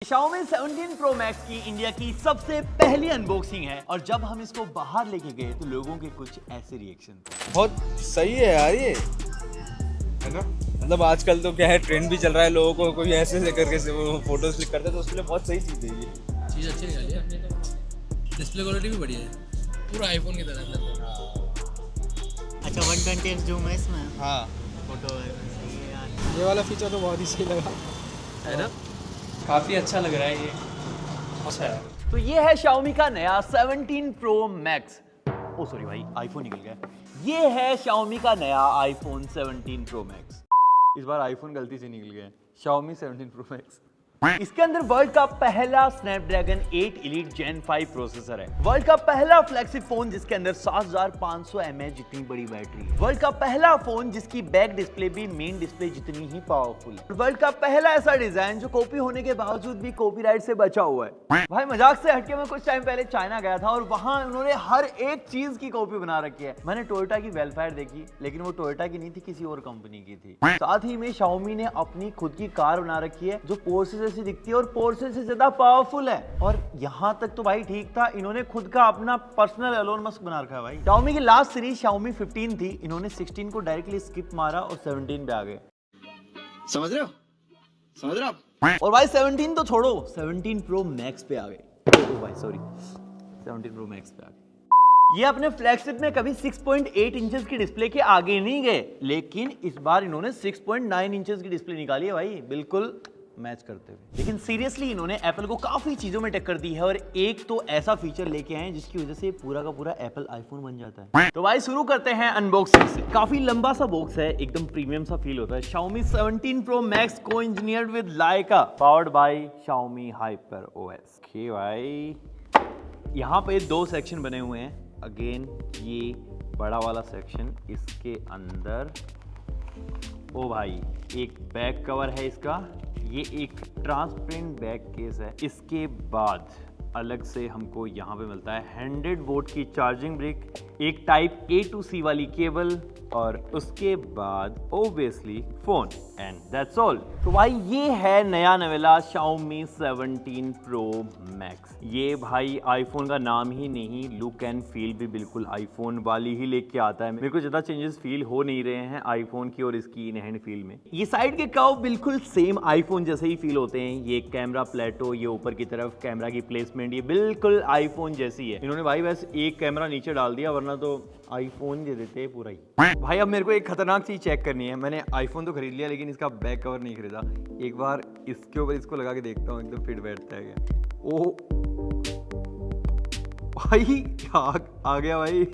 Xiaomi 17 Pro Max की India की सबसे पहली अनबॉक्सिंग है और जब हम इसको बाहर लेके गए तो लोगों के कुछ ऐसे रिएक्शन थे। बहुत सही है यार ये, है ना। मतलब आजकल तो क्या है, ट्रेंड भी चल रहा है, लोगों को कोई ऐसे ऐसे करके से वो फोटोज क्लिक करते हैं, तो उसके लिए बहुत सही चीज़ है ये। चीज़ अच्छी निकाली है अपने तो, डिस्प्ले क्वालिटी भी बढ़िया है, पूरा आईफोन की तरह अंदर। अच्छा 120x जूम है इसमें। हाँ, फोटो है सही है यार। ये वाला फीचर तो बहुत ही सही लगा है ना, काफ़ी अच्छा लग रहा है ये। अच्छा है। तो ये है Xiaomi का नया 17 Pro Max। ओ सॉरी भाई, आईफोन निकल गया। ये है Xiaomi का नया iPhone 17 Pro Max। इस बार आईफोन गलती से निकल गया। Xiaomi 17 Pro Max। इसके अंदर वर्ल्ड का पहला Snapdragon 8 Elite Gen 5 प्रोसेसर है। वर्ल्ड का पहला फ्लैगशिप फोन जिसके अंदर 7500 mAh जितनी बड़ी बैटरी है। वर्ल्ड का पहला फोन जिसकी बैक डिस्प्ले भी मेन डिस्प्ले जितनी ही पावरफुल है। वर्ल्ड का पहला ऐसा डिजाइन जो कॉपी होने के बावजूद भी कॉपीराइट से बचा हुआ है। भाई मजाक से हटके मैं कुछ टाइम पहले चाइना गया था और वहां उन्होंने हर एक चीज की कॉपी बना रखी है। मैंने टोयोटा की वेलफेयर देखी, लेकिन वो टोयोटा की नहीं थी, किसी और कंपनी की थी। साथ ही में Xiaomi ने अपनी खुद की कार बना रखी है जो पोर्शे जैसी दिखती है और पोर्शे से ज्यादा पावरफुल है। और यहां तक तो भाई ठीक था, इन्होंने खुद का अपना पर्सनल एलोन मस्क बना रखा है भाई। Xiaomi की लास्ट सीरीज Xiaomi 15 थी, इन्होंने 16 को डायरेक्टली स्किप मारा और 17 पे आ गए। समझ रहे हो आप? और भाई 17 तो छोड़ो, 17 Pro Max पे आ गए। ओ भाई सॉरी, 17 Pro Max पे आ गए। ये अपने फ्लैगशिप में कभी 6.8 इंचेस की डिस्प्ले के आगे नहीं गए, लेकिन इस बार इन्होंने 6.9 इंचेस की डिस्प्ले निकाली है भाई, बिल्कुल मैच करते हुए। लेकिन सीरियसली इन्होंने एप्पल को काफी चीजों में टक्कर दी है और एक तो ऐसा फीचर लेके आए हैं जिसकी वजह से पूरा का पूरा एप्पल आईफोन बन जाता है। तो भाई शुरू करते हैं अनबॉक्सिंग से। काफी लंबा सा बॉक्स है, एकदम प्रीमियम सा फील होता है। Xiaomi 17 Pro Max को engineered with Leica, powered by Xiaomi HyperOS। Okay भाई, यहाँ पे दो सेक्शन बने हुए हैं। अगेन ये बड़ा वाला सेक्शन, इसके अंदर ओ भाई एक बैक कवर है इसका, ये एक ट्रांसपेरेंट बैक केस है। इसके बाद अलग से हमको यहाँ पे मिलता है 100 वोल्ट की चार्जिंग ब्रिक, एक टाइप A to C वाली केबल और उसके बाद obviously phone, and that's all. तो भाई ये है नया नवेला Xiaomi 17 Pro Max। ये भाई आईफोन का नाम ही नहीं, लुक एंड फील भी बिल्कुल आईफोन वाली ही लेके आता है। मेरे को ज्यादा चेंजेस फील हो नहीं रहे हैं आईफोन की और इसकी इन हैंड फील में। ये साइड के कर्व बिल्कुल सेम आईफोन जैसे ही फील होते हैं। ये कैमरा प्लेटो, ये ऊपर की तरफ कैमरा की प्लेसमेंट, ये बिल्कुल आईफोन जैसी है। इन्होंने भाई बस एक कैमरा नीचे डाल दिया, वरना तो आईफोन दे देते पूरा ही। भाई अब मेरे को एक खतरनाक चीज चेक करनी है। मैंने आईफोन तो खरीद लिया लेकिन इसका बैक कवर नहीं खरीदा। एक बार इसके ऊपर इसको लगा के देखता हूँ एकदम फिट बैठता है क्या। ओ भाई आ गया भाई।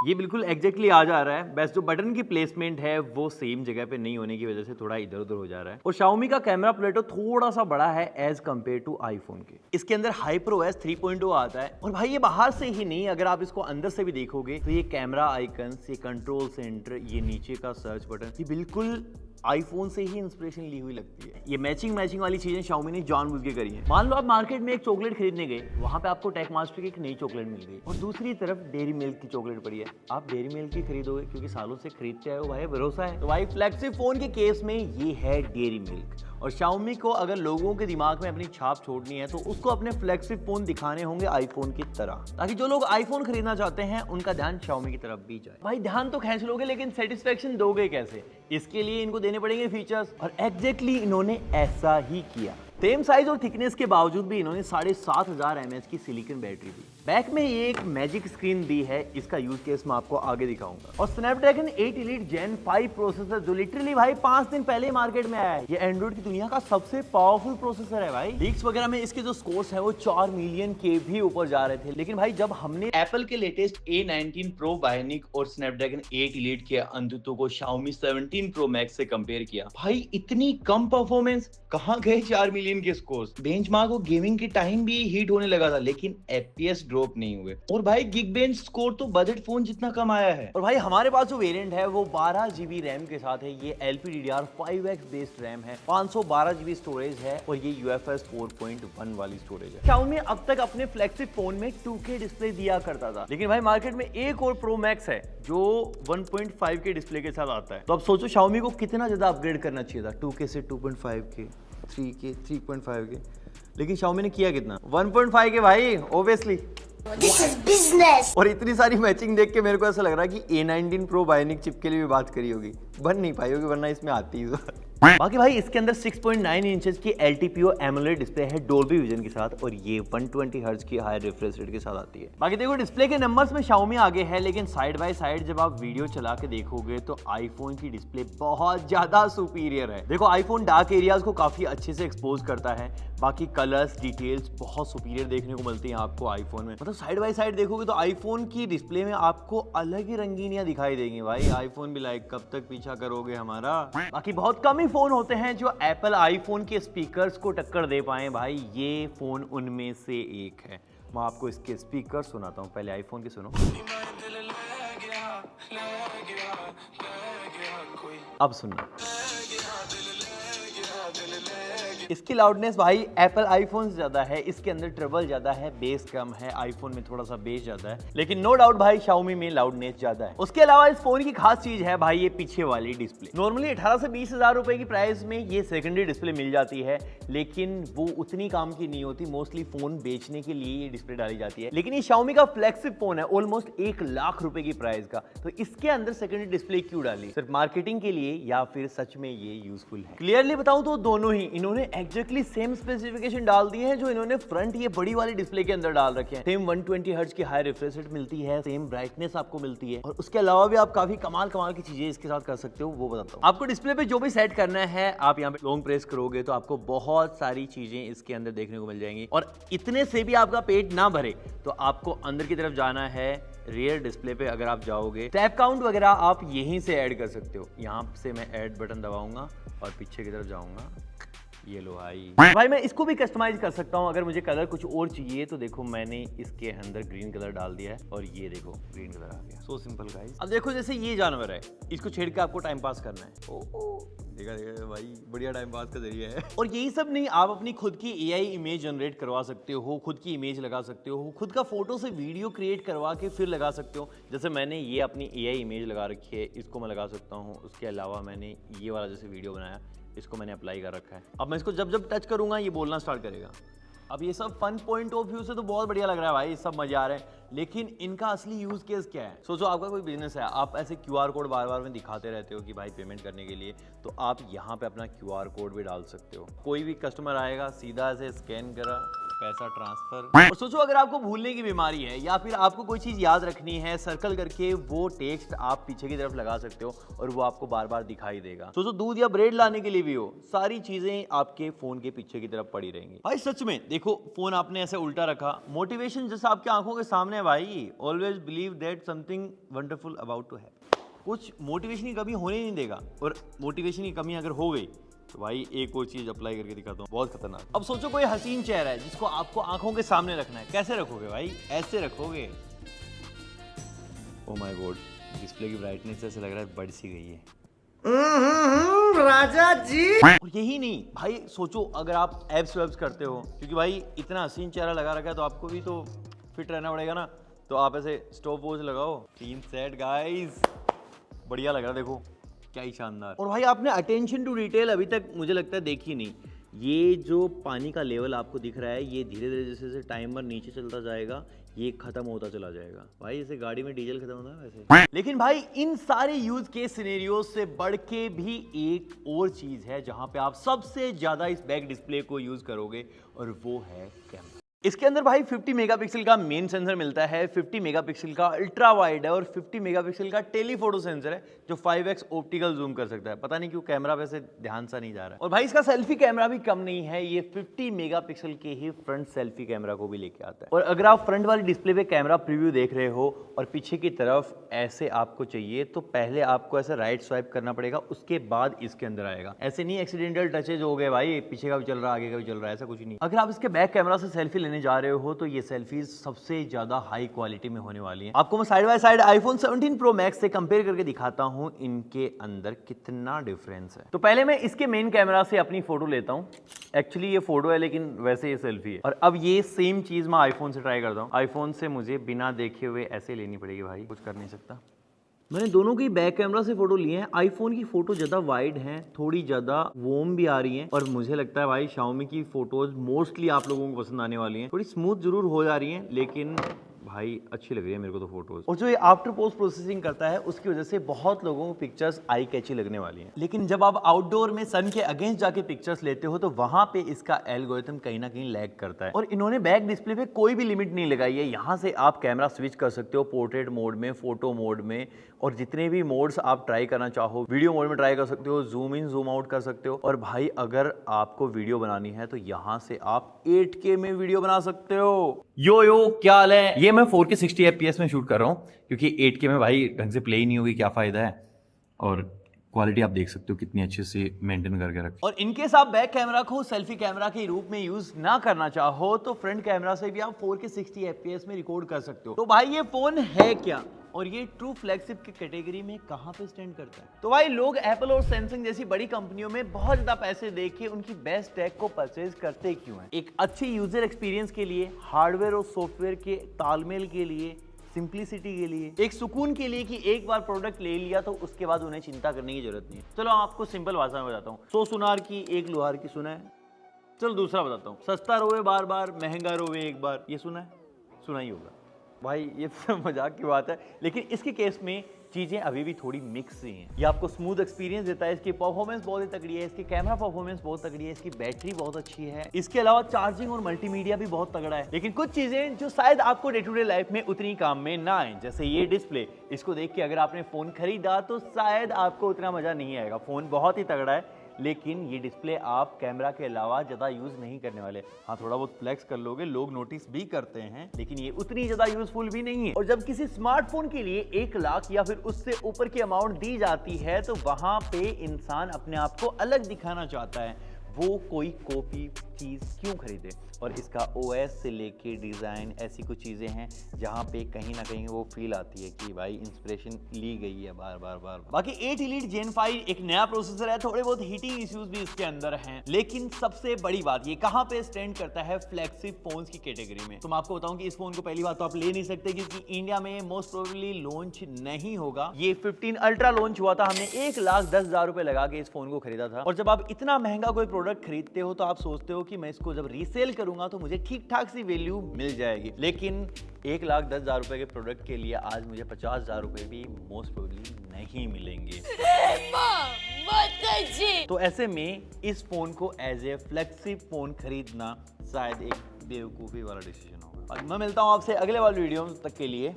ये बिल्कुल एग्जैक्टली आ जा रहा है, बस जो बटन की प्लेसमेंट है वो सेम जगह पे नहीं होने की वजह से थोड़ा इधर उधर हो जा रहा है। और Xiaomi का कैमरा प्लेटो थोड़ा सा बड़ा है एज कंपेयर टू आईफोन के। इसके अंदर HyperOS 3.0 आता है और भाई ये बाहर से ही नहीं, अगर आप इसको अंदर से भी देखोगे तो ये कैमरा आइकन्स, ये कंट्रोल सेंटर, ये नीचे का सर्च बटन, ये बिल्कुल आईफोन से ही इंस्पिरेशन ली हुई लगती है। ये मैचिंग मैचिंग वाली चीजें Xiaomi ने जानबूझ के करी है। मान लो आप मार्केट में एक चॉकलेट खरीदने गए, वहां पे आपको टेक मास्टर की एक नई चॉकलेट मिल गई और दूसरी तरफ डेयरी मिल्क की चॉकलेट पड़ी है। आप डेयरी मिल्क की खरीदोगे क्योंकि सालों से खरीदते आए हो, भाई भरोसा है। तो भाई फ्लैगशिप फोन के केस में ये है डेयरी मिल्क। और Xiaomi को अगर लोगों के दिमाग में अपनी छाप छोड़नी है तो उसको अपने फ्लैगशिप फोन दिखाने होंगे आईफोन की तरह, ताकि जो लोग आईफोन खरीदना चाहते हैं उनका ध्यान Xiaomi की तरफ भी जाए। भाई ध्यान तो खींच लोगे लेकिन सेटिस्फेक्शन दोगे कैसे? इसके लिए इनको देने पड़ेंगे फीचर्स, और एग्जैक्टली इन्होंने ऐसा ही किया। सेम साइज और थिकनेस के बावजूद भी इन्होंने 7500 mAh की सिलिकॉन बैटरी दी। बैक में ये एक मैजिक स्क्रीन दी है, इसका यूज केस मैं आपको आगे दिखाऊंगा। और Snapdragon 8 Elite Gen 5 प्रोसेसर जो लिटरली भाई 5 दिन पहले मार्केट में आया है। ये एंड्रॉइड की दुनिया का सबसे पावरफुल प्रोसेसर है भाई। लीक्स वगैरह में इसके जो स्कोर्स हैं वो 4 मिलियन के भी ऊपर जा रहे थे, लेकिन भाई जब हमने एप्पल के लेटेस्ट A19 Pro Bionic और Snapdragon 8 Elite के अंतुतों को Xiaomi 17 Pro Max से कंपेयर किया, भाई इतनी कम परफॉर्मेंस, कहां गए 4 मिलियन के स्कोर्स। बेंचमार्क और गेमिंग के टाइम भी हीट होने लगा था, लेकिन FPS ड्रॉप नहीं हुए। और भाई Geekbench स्कोर तो बजट फोन जितना कम आया है। और भाई हमारे पास जो वेरिएंट है वो 12 GB रैम के साथ है। ये LPDDR5X बेस्ड रैम है, 512 GB स्टोरेज है और ये UFS 4.1 वाली स्टोरेज है। Xiaomi अब तक अपने फ्लैगशिप फोन में 2K डिस्प्ले दिया करता था, लेकिन भाई मार्केट में एक और Pro Max है जो 1.5K डिस्प्ले के साथ आता है। तो अब सोचो Xiaomi को कितना ज्यादा अपग्रेड करना चाहिए था 2K से 2.5K। 3K 3.5 के, लेकिन Xiaomi ने किया कितना 1.5 के भाई ऑब्वियसली। This is business. और इतनी सारी मैचिंग देख के मेरे को ऐसा लग रहा है कि A19 Pro बायोनिक चिप के लिए भी बात करी होगी, बन नहीं पाई होगी वरना इसमें आती है। बाकी भाई इसके अंदर 6.9 इंचेस की LTPO AMOLED डिस्प्ले है डोल्बी विजन के साथ, और ये 120 हर्ट्ज की हाई रिफ्रेश रेट के साथ आती है। बाकी देखो डिस्प्ले के नंबर्स में Xiaomi आगे है, लेकिन साइड बाय साइड जब आप वीडियो चला के देखोगे तो आईफोन की डिस्प्ले बहुत ज्यादा सुपीरियर है। देखो आईफोन डार्क एरियाज को काफी अच्छे से एक्सपोज करता है, बाकी कलर्स डिटेल्स बहुत सुपीरियर देखने को मिलती हैं आपको आईफोन में। मतलब साइड बाय साइड देखोगे तो आईफोन की डिस्प्ले में आपको अलग ही रंगीनियां दिखाई देंगी भाई। आईफोन भी लाइक कब तक पीछा करोगे हमारा। बाकी बहुत कम ही फोन होते हैं जो एप्पल आईफोन के स्पीकर्स को टक्कर दे पाए भाई, ये फोन उनमें से एक है। मैं आपको इसके स्पीकर सुनाता हूँ, पहले आईफोन के सुनो। अब सुनना इसकी लाउडनेस भाई एप्पल आईफोन से ज्यादा है, इसके अंदर ट्रबल ज्यादा है, बेस कम है, आईफोन में थोड़ा सा बेस ज्यादा है, लेकिन नो डाउट भाई Xiaomi में लाउडनेस ज्यादा है। उसके अलावा इस फोन की खास चीज है भाई ये पीछे वाली डिस्प्ले। नॉर्मली 18 से 20 हजार रुपए की प्राइस में ये सेकेंडरी डिस्प्ले मिल जाती है, लेकिन वो उतनी काम की नहीं होती। मोस्टली फोन बेचने के लिए ये डिस्प्ले डाली जाती है, लेकिन ये Xiaomi का फ्लैगशिप फोन है ऑलमोस्ट 1 लाख रुपए की प्राइस का, तो इसके अंदर सेकेंडरी डिस्प्ले क्यों डाली? सिर्फ मार्केटिंग के लिए या फिर सच में ये यूजफुल है? क्लियरली बताऊं तो दोनों ही। इन्होंने एग्जैक्टली सेम स्पेसिफिकेशन डाल दिए हैं जो इन्होंने फ्रंट ये बड़ी वाली डिस्प्ले के अंदर डाल रखे हैं। सेम 120 हर्ट्ज की हाई रिफ्रेश रेट मिलती है, सेम ब्राइटनेस आपको मिलती है, और उसके अलावा भी आप काफी कमाल की चीजें इसके साथ कर सकते हो, वो बताता हूँ आपको। डिस्प्ले पे जो भी सेट करना है आप यहाँ पे लॉन्ग प्रेस करोगे तो आपको बहुत सारी चीजें इसके अंदर देखने को मिल जाएंगी, और इतने से भी आपका पेट ना भरे तो आपको अंदर की तरफ जाना है। रियर डिस्प्ले पे अगर आप जाओगे टैप काउंट वगैरह आप यहीं से ऐड कर सकते हो। यहाँ से मैं ऐड बटन दबाऊंगा और पीछे की तरफ जाऊंगा, ये लो भाई मैं इसको भी कस्टमाइज कर सकता हूँ। अगर मुझे कलर कुछ और चाहिए तो देखो मैंने इसके अंदर ग्रीन कलर डाल दिया है, और ये देखो ग्रीन कलर आ गया। So simple guys. अब देखो जैसे ये जानवर है, इसको छेड़ के आपको टाइम पास करना है। देखा भाई, बढ़िया टाइम पास का जरिया है। और यही सब नहीं, आप अपनी खुद की AI इमेज जनरेट करवा सकते हो, खुद की इमेज लगा सकते हो, खुद का फोटो से वीडियो क्रिएट करवा के फिर लगा सकते हो। जैसे मैंने ये अपनी AI इमेज लगा रखी है, इसको मैं लगा सकता हूँ। उसके अलावा मैंने ये वाला जैसे वीडियो बनाया, इसको मैंने अप्लाई कर रखा है। अब मैं इसको जब जब टच करूंगा ये बोलना स्टार्ट करेगा। अब ये सब फन पॉइंट ऑफ व्यू से तो बहुत बढ़िया लग रहा है भाई, सब मजे आ रहे हैं, लेकिन इनका असली यूज केस क्या है? सोचो आपका कोई बिजनेस है, आप ऐसे QR कोड बार बार में दिखाते रहते हो कि भाई पेमेंट करने के लिए, तो आप यहाँ पे अपना QR कोड भी डाल सकते हो। कोई भी कस्टमर आएगा सीधा से स्कैन करा, पैसा ट्रांसफर। और सोचो अगर आपको भूलने की बीमारी है या फिर आपको कोई चीज याद रखनी है, सर्कल करके वो टेक्स्ट आप पीछे की तरफ लगा सकते हो और वो आपको बार बार दिखाई देगा। सोचो दूध या ब्रेड लाने के लिए भी हो, सारी चीजें आपके फोन के पीछे की तरफ पड़ी रहेंगी भाई। सच में देखो फोन आपने ऐसे उल्टा रखा, मोटिवेशन जैसा आपके आंखों के सामने है भाई। Always believe that something wonderful about to happen. कुछ मोटिवेशन की कमी होने नहीं देगा, और मोटिवेशन की कमी अगर हो गई तो भाई एक और चीज अप्लाई करके दिखाता हूँ, बहुत खतरनाक। अब सोचो कोई हसीन चेहरा है जिसको आपको आंखों के सामने रखना है, कैसे रखोगे भाई? ऐसे रखोगे। ओ माय गॉड, डिस्प्ले की ब्राइटनेस ऐसे लग रहा है बढ़ सी गई है। राजा जी। और यही नहीं भाई, सोचो अगर आप एब्स वेब्स करते हो, क्योंकि भाई इतना हसीन चेहरा लगा रखा है तो आपको भी तो फिट रहना पड़ेगा ना, तो आप ऐसे स्टॉप वॉच लगाओ। क्लीन सेट गाइस, बढ़िया लग रहा है, देखो क्या ही शानदार। और भाई आपने अटेंशन टू डिटेल अभी तक मुझे लगता है देखी नहीं। ये जो पानी का लेवल आपको दिख रहा है, ये धीरे धीरे जैसे जैसे टाइमर नीचे चलता जाएगा ये खत्म होता चला जाएगा। भाई जैसे गाड़ी में डीजल खत्म होता है वैसे। लेकिन भाई इन सारे यूज केस सिनेरियो से बढ़ के भी एक और चीज है जहां पे आप सबसे ज्यादा इस बैक डिस्प्ले को यूज करोगे, और वो है कैमरा। इसके अंदर भाई 50 मेगापिक्सल का मेन सेंसर मिलता है, 50 मेगापिक्सल का अल्ट्रा वाइड है, और 50 मेगापिक्सल का टेलीफोटो सेंसर है जो 5x ऑप्टिकल जूम कर सकता है। पता नहीं क्यों कैमरा वैसे ध्यान सा नहीं जा रहा है। और भाई इसका सेल्फी कैमरा भी कम नहीं है, ये 50 मेगापिक्सल के ही फ्रंट सेल्फी कैमरा को भी लेके आता है। और अगर आप फ्रंट वाली डिस्प्ले पे कैमरा प्रीव्यू देख रहे हो और पीछे की तरफ ऐसे आपको चाहिए, तो पहले आपको ऐसे राइट स्वाइप करना पड़ेगा, उसके बाद इसके अंदर आएगा। ऐसे नहीं एक्सीडेंटल टचेज हो गए भाई, पीछे का भी चल रहा है आगे का भी चल रहा है, ऐसा कुछ नहीं। अगर आप इसके बैक कैमरा से सेल्फी लेने जा रहे हो तो ये सेल्फीज सबसे ज्यादा हाई क्वालिटी में होने वाली हैं। आपको मैं side by side iPhone 17 pro max से कंपेयर करके दिखाता हूं इनके अंदर कितना डिफरेंस है। तो पहले मैं इसके मेन कैमरा से अपनी फोटो लेता हूं। एक्चुअली ये फोटो है लेकिन वैसे ये सेल्फी है। और अब ये सेम चीज मैं आईफोन से ट्राई करता हूं। आईफोन से मुझे बिना देखे हुए ऐसे लेनी पड़ेगी भाई, कुछ कर नहीं सकता। मैंने दोनों की बैक कैमरा से फोटो लिए हैं। आईफोन की फोटो ज्यादा वाइड हैं, थोड़ी ज्यादा वॉर्म भी आ रही हैं, और मुझे लगता है भाई Xiaomi की फोटोज मोस्टली आप लोगों को पसंद आने वाली हैं। थोड़ी स्मूथ जरूर हो जा रही हैं, लेकिन भाई अच्छी लग रही है मेरे को तो फोटोज। और जो ये आफ्टर पोस्ट प्रोसेसिंग करता है उसकी वजह से बहुत लोगों को पिक्चर्स आई कैची लगने वाली हैं। लेकिन जब आप आउटडोर में सन के अगेंस्ट जाके पिक्चर्स लेते हो तो वहां पे इसका एल्गोरिथम कहीं ना कहीं लैग करता है। और इन्होंने बैक डिस्प्ले पे कोई भी लिमिट नहीं लगाई है। यहाँ से आप कैमरा स्विच कर सकते हो पोर्ट्रेट मोड में, फोटो मोड में, और जितने भी मोड्स आप ट्राई करना चाहो वीडियो मोड में ट्राई कर सकते हो, जूम इन जूम आउट कर सकते हो। और भाई अगर आपको वीडियो बनानी है तो यहाँ से आप 8K में वीडियो बना सकते हो। यो क्या हाल है? ये मैं 4K 60 FPS में शूट कर रहा हूँ क्योंकि 8K में भाई ढंग से प्ले ही नहीं होगी, क्या फायदा है। और क्वालिटी आप देख सकते हो कितनी अच्छे से मेंटेन करके रखें। और इनकेस आप बैक कैमरा को सेल्फी कैमरा के रूप में यूज ना करना चाहो तो फ्रंट कैमरा से भी आप 4K 60 FPS में रिकॉर्ड कर सकते हो। तो भाई ये फोन है क्या और ये ट्रू फ्लैगशिप की कैटेगरी में कहां पे स्टैंड करता है? तो भाई लोग एप्पल और सैमसंग जैसी बड़ी कंपनियों में बहुत ज्यादा पैसे देके उनकी बेस्ट टेक को परचेज करते क्यों हैं? एक अच्छी यूजर एक्सपीरियंस के लिए, हार्डवेयर और सॉफ्टवेयर के तालमेल के लिए, सिंप्लिसिटी के लिए, एक सुकून के लिए कि एक बार प्रोडक्ट ले लिया तो उसके बाद उन्हें चिंता करने की जरूरत नहीं है। चलो आपको सिंपल भाषा में बताता हूँ। 100 सुनार की एक लोहार की सुना है? चलो दूसरा बताता हूँ। सस्ता रोवे बार बार, महंगा रोवे एक बार, ये सुना है? सुना ही होगा। भाई ये तो मजाक की बात है, लेकिन इसके केस में चीजें अभी भी थोड़ी मिक्स ही हैं। ये आपको स्मूथ एक्सपीरियंस देता है, इसकी परफॉर्मेंस बहुत ही तगड़ी है, इसकी कैमरा परफॉर्मेंस बहुत तगड़ी है, इसकी बैटरी बहुत अच्छी है, इसके अलावा चार्जिंग और मल्टीमीडिया भी बहुत तगड़ा है। लेकिन कुछ चीजें जो शायद आपको डे टू डे लाइफ में उतनी काम में ना आए, जैसे ये डिस्प्ले। इसको देख के अगर आपने फोन खरीदा तो शायद आपको उतना मजा नहीं आएगा। फोन बहुत ही तगड़ा है, लेकिन ये डिस्प्ले आप कैमरा के अलावा ज़्यादा यूज़ नहीं करने वाले। हाँ थोड़ा बहुत फ्लेक्स कर लोगे, लोग नोटिस भी करते हैं, लेकिन ये उतनी ज़्यादा यूजफुल भी नहीं है। और जब किसी स्मार्टफोन के लिए 1 लाख या फिर उससे ऊपर की अमाउंट दी जाती है तो वहाँ पे इंसान अपने आप को अलग दिखाना चाहता है। वो कोई कॉपी चीज़ क्यों खरीदे? और इसका OS से लेके डिज़ाइन, ऐसी कुछ चीज़ें हैं जहाँ पे कहीं ना कहीं वो फील आती है कि भाई इंस्पिरेशन ली गई है बार बार। बाकी 8 Elite Gen 5 एक नया प्रोसेसर है, थोड़े बहुत हीटिंग इश्यूज भी इसके अंदर हैं, लेकिन सबसे बड़ी बात ये कहाँ पे स्टैंड करता है फ्लैगशिप फोन्स की कैटेगरी में। तो मैं आपको बताऊं कि इस फोन को पहली बात तो आप ले नहीं सकते क्योंकि इंडिया में मोस्ट प्रोबेबली लॉन्च नहीं होगा। ये 15 अल्ट्रा लॉन्च हुआ था, हमने 1,10,000 रुपए लगा के इस फोन को खरीदा था। और जब आप इतना महंगा कोई प्रोडक्ट खरीदते हो तो आप सोचते हो कि मैं इसको जब रीसेल करूंगा तो मुझे ठीक ठाक सी वैल्यू मिल जाएगी, लेकिन 1,10,000 रुपए के प्रोडक्ट के लिए आज मुझे 50,000 रुपए भी मोस्ट प्रोबेबली नहीं मिलेंगे। तो ऐसे में इस फोन को एज ए फ्लैगशिप फोन खरीदना शायद एक बेवकूफी वाला डिसीजन होगा। और मैं मिलता हूं आपसे अगले वाले वीडियो तक के लिए